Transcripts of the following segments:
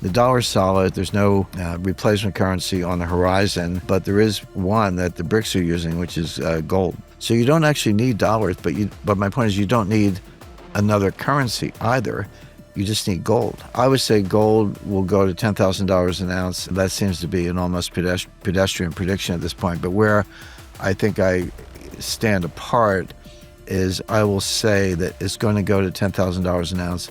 The dollar's solid. There's no replacement currency on the horizon, but there is one that the Brics are using, which is gold. So you don't actually need dollars, but my point is you don't need another currency either. You just need gold. I would say gold will go to $10,000 an ounce. That seems to be an almost pedestrian prediction at this point. But where I think I stand apart is I will say that it's going to go to $10,000 an ounce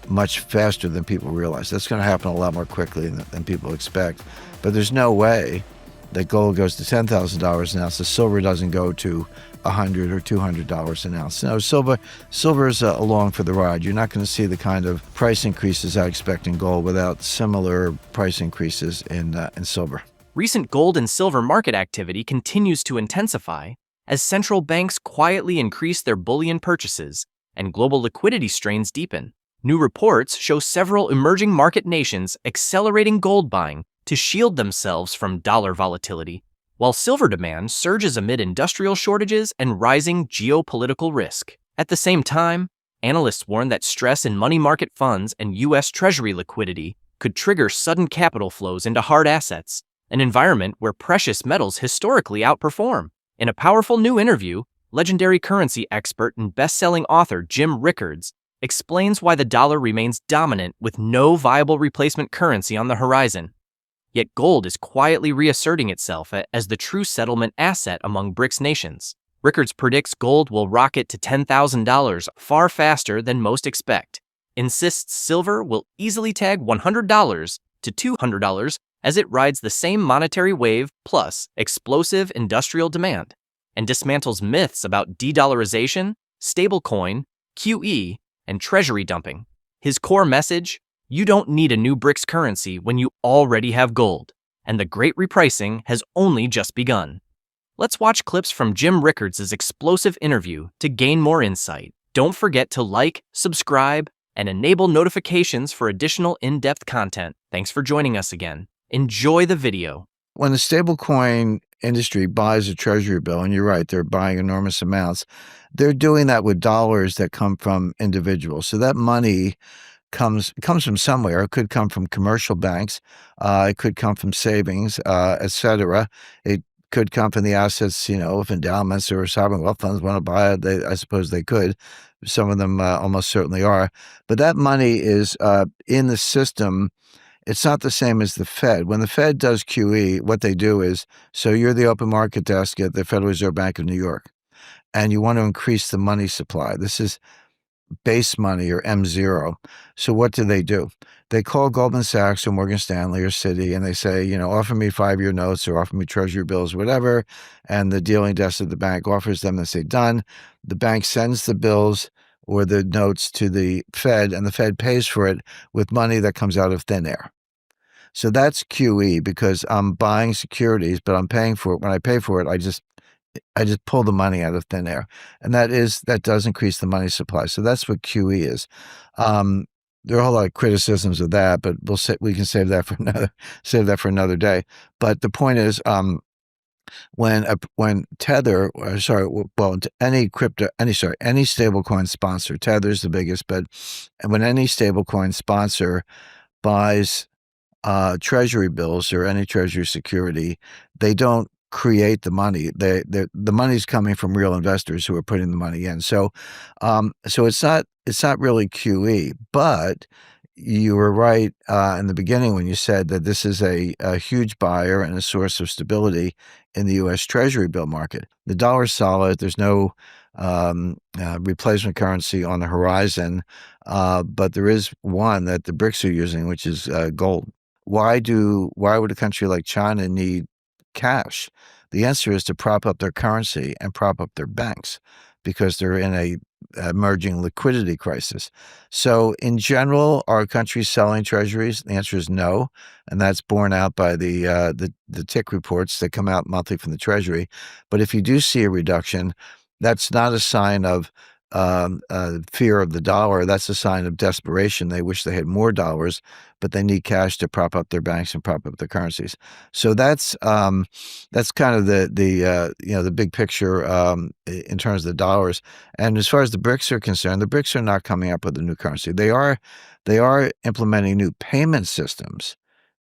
much faster than people realize. That's going to happen a lot more quickly than people expect. But there's no way that gold goes to $10,000 an ounce. The silver doesn't go to $100 or $200 an ounce. No, silver is along for the ride. You're not going to see the kind of price increases I expect in gold without similar price increases in silver. Recent gold and silver market activity continues to intensify as central banks quietly increase their bullion purchases and global liquidity strains deepen. New reports show several emerging market nations accelerating gold buying to shield themselves from dollar volatility, while silver demand surges amid industrial shortages and rising geopolitical risk. At the same time, analysts warn that stress in money market funds and U.S. Treasury liquidity could trigger sudden capital flows into hard assets, an environment where precious metals historically outperform. In a powerful new interview, legendary currency expert and best-selling author Jim Rickards explains why the dollar remains dominant with no viable replacement currency on the horizon. Yet gold is quietly reasserting itself as the true settlement asset among Brics nations. Rickards predicts gold will rocket to $10,000 far faster than most expect, insists silver will easily tag $100 to $200 as it rides the same monetary wave plus explosive industrial demand, and dismantles myths about de-dollarization, stablecoin, QE, and treasury dumping. His core message: you don't need a new Brics currency when you already have gold, and the great repricing has only just begun. Let's watch clips from Jim Rickards' explosive interview to gain more insight. Don't forget to like, subscribe, and enable notifications for additional in-depth content. Thanks for joining us again. Enjoy the video. When the stablecoin industry buys a treasury bill, and you're right, they're buying enormous amounts, they're doing that with dollars that come from individuals. So that money comes from somewhere. It could come from commercial banks. It could come from savings, etc. It could come from the assets, of endowments or sovereign wealth funds want to buy it. I suppose they could. Some of them almost certainly are. But that money is in the system. It's not the same as the Fed. When the Fed does QE, what they do is, so you're the open market desk at the Federal Reserve Bank of New York, and you want to increase the money supply. This is base money, or M0. So what do? They call Goldman Sachs or Morgan Stanley or Citi, and they say, offer me 5-year notes or offer me treasury bills, whatever. And the dealing desk of the bank offers them, and say, done. The bank sends the bills or the notes to the Fed, and the Fed pays for it with money that comes out of thin air. So that's QE, because I'm buying securities, but I'm paying for it. When I pay for it, I just pull the money out of thin air, and that does increase the money supply. So that's what QE is. There are a whole lot of criticisms of that, but we can save that for another day. But the point is, when Tether, any stablecoin sponsor, Tether's the biggest, but when any stablecoin sponsor buys treasury bills or any treasury security, they don't create the money. The money's coming from real investors who are putting the money in. So it's not really QE, but you were right in the beginning when you said that this is a huge buyer and a source of stability in the U.S. Treasury bill market. The dollar's solid. There's no replacement currency on the horizon, but there is one that the Brics are using, which is gold. Why would a country like China need cash? The answer is to prop up their currency and prop up their banks, because they're in a emerging liquidity crisis. So in general, are countries selling treasuries? The answer is no, and that's borne out by the tick reports that come out monthly from the Treasury. But if you do see a reduction, that's not a sign of fear of the dollar, that's a sign of desperation. They wish they had more dollars, but they need cash to prop up their banks and prop up their currencies. So that's kind of the big picture in terms of the dollars. And as far as the BRICS are concerned, the BRICS are not coming up with a new currency. They are implementing new payment systems,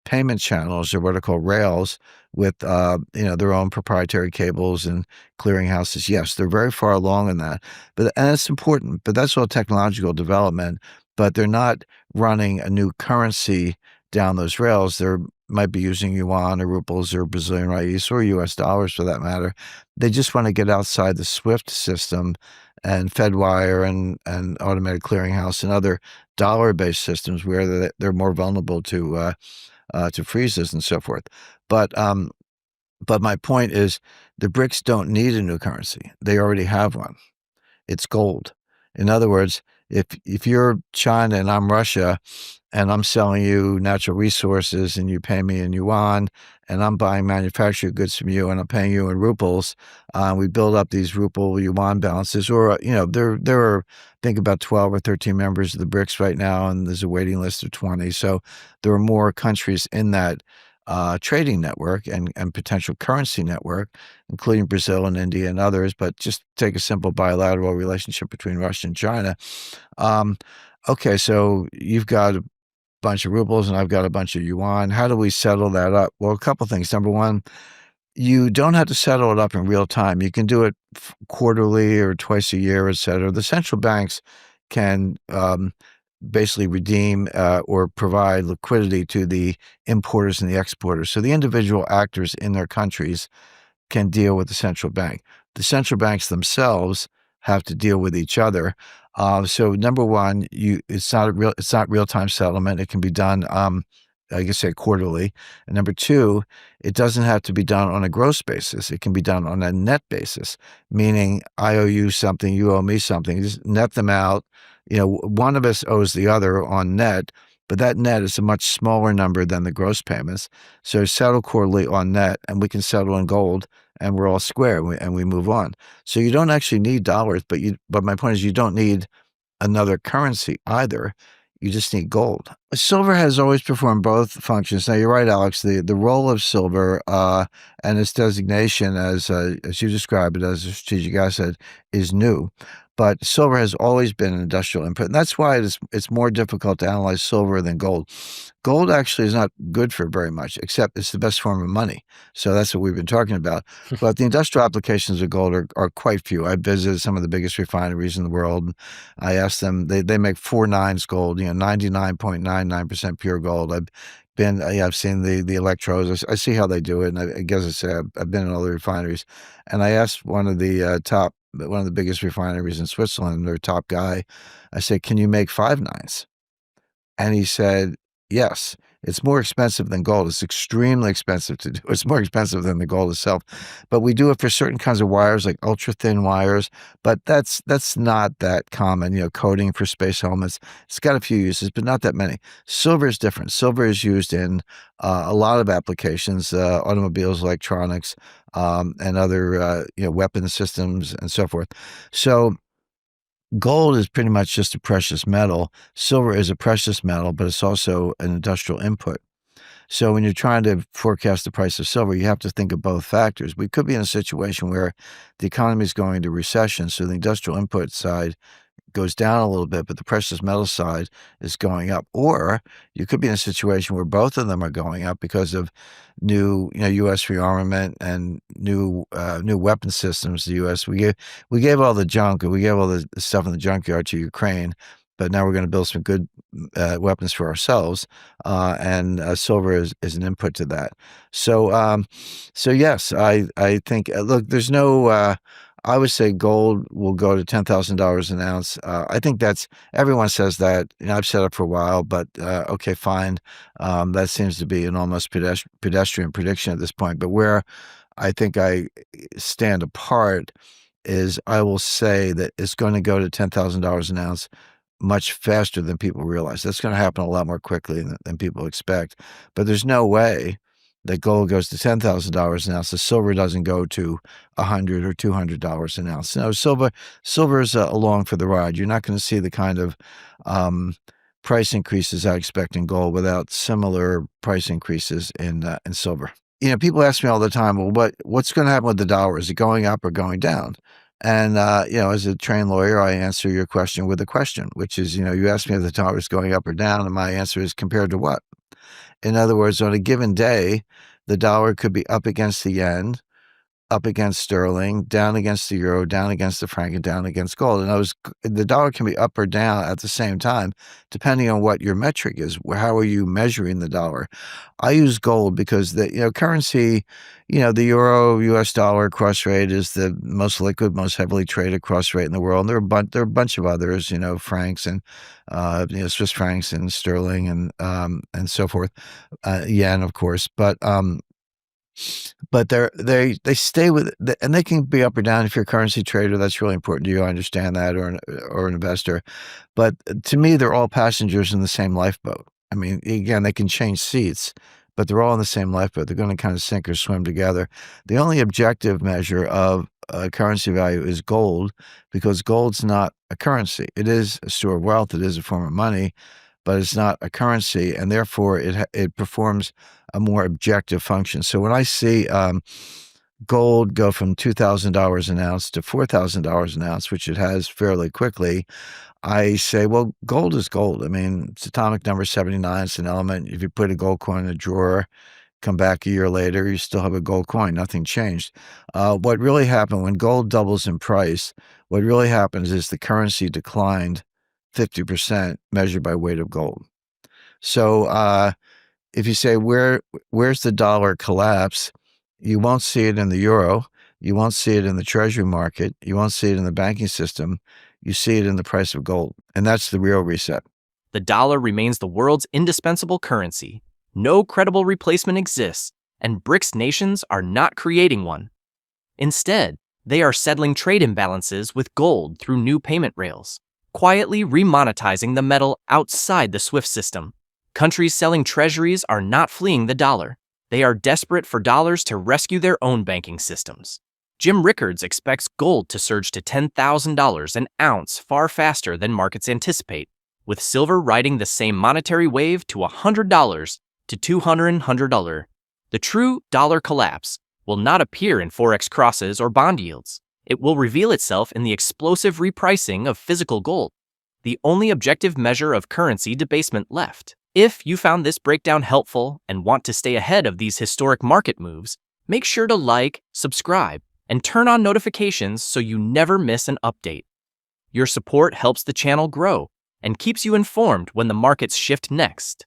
payment channels, or what are called rails, with their own proprietary cables and clearinghouses. Yes, they're very far along in that, and that's important. But that's all technological development. But they're not running a new currency down those rails. They might be using yuan or rubles or Brazilian reais or U.S. dollars for that matter. They just want to get outside the SWIFT system and Fedwire and automated clearinghouse and other dollar-based systems where they're more vulnerable to freezes and so forth. But my point is, the BRICS don't need a new currency. They already have one. It's gold. In other words, if you're China and I'm Russia, and I'm selling you natural resources and you pay me in yuan, and I'm buying manufactured goods from you and I'm paying you in rubles, we build up these ruble yuan balances. Or there are, I think, about 12 or 13 members of the BRICS right now, and there's a waiting list of 20. So there are more countries in that trading network and potential currency network, including Brazil and India and others. But just take a simple bilateral relationship between Russia and China. Okay, so you've got a bunch of rubles and I've got a bunch of yuan. How do we settle that up? Well, a couple things. Number one, you don't have to settle it up in real time. You can do it quarterly or twice a year, et cetera. The central banks can basically redeem or provide liquidity to the importers and the exporters. So the individual actors in their countries can deal with the central bank. The central banks themselves have to deal with each other. So number one, it's not real-time settlement. It can be done, like I say, quarterly. And number two, it doesn't have to be done on a gross basis. It can be done on a net basis, meaning I owe you something, you owe me something. Just net them out. One of us owes the other on net, but that net is a much smaller number than the gross payments. So settle quarterly on net, and we can settle in gold, and we're all square, and we move on. So you don't actually need dollars, but my point is, you don't need another currency either. You just need gold. Silver has always performed both functions. Now, you're right, Alex. The role of silver and its designation as you describe it, as a strategic asset, is new. But silver has always been an industrial input, and that's why it's more difficult to analyze silver than gold. Gold actually is not good for very much, except it's the best form of money. So that's what we've been talking about. But the industrial applications of gold are quite few. I visited some of the biggest refineries in the world. I asked them, they make 4 nines gold, 99.99% pure gold. I've seen the electrodes. I see how they do it, and I guess I say I've been in all the refineries. And I asked one of the biggest refineries in Switzerland, their top guy, I said, "Can you make 5 nines?" And he said, "Yes, it's more expensive than gold. It's extremely expensive to do. It's more expensive than the gold itself. But we do it for certain kinds of wires, like ultra thin wires. But that's not that common. Coating for space helmets. It's got a few uses, but not that many. Silver is different. Silver is used in a lot of applications, automobiles, electronics, and other weapon systems and so forth. So gold is pretty much just a precious metal. Silver is a precious metal, but it's also an industrial input. So when you're trying to forecast the price of silver, you have to think of both factors. We could be in a situation where the economy is going into recession, so the industrial input side goes down a little bit, but the precious metal side is going up. Or you could be in a situation where both of them are going up because of new, U.S. rearmament and new weapon systems. The U.S. we gave all the junk, we gave all the stuff in the junkyard to Ukraine, but now we're going to build some good weapons for ourselves, and silver is an input to that. So yes, I think look, there's no. I would say gold will go to $10,000 an ounce. I think everyone says that. I've said it for a while, but okay, fine. That seems to be an almost pedestrian prediction at this point. But where I think I stand apart is I will say that it's going to go to $10,000 an ounce much faster than people realize. That's going to happen a lot more quickly than people expect. But there's no way that gold goes to $10,000 an ounce. The silver doesn't go to $100 or $200 an ounce. No, silver is along for the ride. You're not going to see the kind of price increases I expect in gold without similar price increases in silver. People ask me all the time, well, what's going to happen with the dollar? Is it going up or going down? And, as a trained lawyer, I answer your question with a question, which is, you ask me if the dollar is going up or down, and my answer is compared to what? In other words, on a given day, the dollar could be up against the yen, up against sterling, down against the euro, down against the franc, and down against gold. And the dollar can be up or down at the same time, depending on what your metric is. How are you measuring the dollar? I use gold because the currency, the euro US dollar cross rate is the most liquid, most heavily traded cross rate in the world. And there are a bunch of others, francs and Swiss francs and sterling and so forth, yen, of course, but they stay with it, and they can be up or down. If you're a currency trader, that's really important to you. I understand that, or an investor. But to me, they're all passengers in the same lifeboat. I mean, again, they can change seats, but they're all in the same lifeboat. They're going to kind of sink or swim together. The only objective measure of currency value is gold, because gold's not a currency. It is a store of wealth. It is a form of money, but it's not a currency, and therefore it performs a more objective function. So when I see gold go from $2,000 an ounce to $4,000 an ounce, which it has fairly quickly, I say, well, gold is gold. I mean, it's atomic number 79. It's an element. If you put a gold coin in a drawer, come back a year later, you still have a gold coin. Nothing changed. What really happened when gold doubles in price, what really happens is the currency declined 50% measured by weight of gold. So if you say, where's the dollar collapse, you won't see it in the euro. You won't see it in the treasury market. You won't see it in the banking system. You see it in the price of gold. And that's the real reset. The dollar remains the world's indispensable currency. No credible replacement exists, and Brics nations are not creating one. Instead, they are settling trade imbalances with gold through new payment rails, quietly re-monetizing the metal outside the SWIFT system. Countries selling treasuries are not fleeing the dollar. They are desperate for dollars to rescue their own banking systems. Jim Rickards expects gold to surge to $10,000 an ounce far faster than markets anticipate, with silver riding the same monetary wave to $100 to $200. The true dollar collapse will not appear in forex crosses or bond yields. It will reveal itself in the explosive repricing of physical gold, the only objective measure of currency debasement left. If you found this breakdown helpful and want to stay ahead of these historic market moves, make sure to like, subscribe, and turn on notifications so you never miss an update. Your support helps the channel grow and keeps you informed when the markets shift next.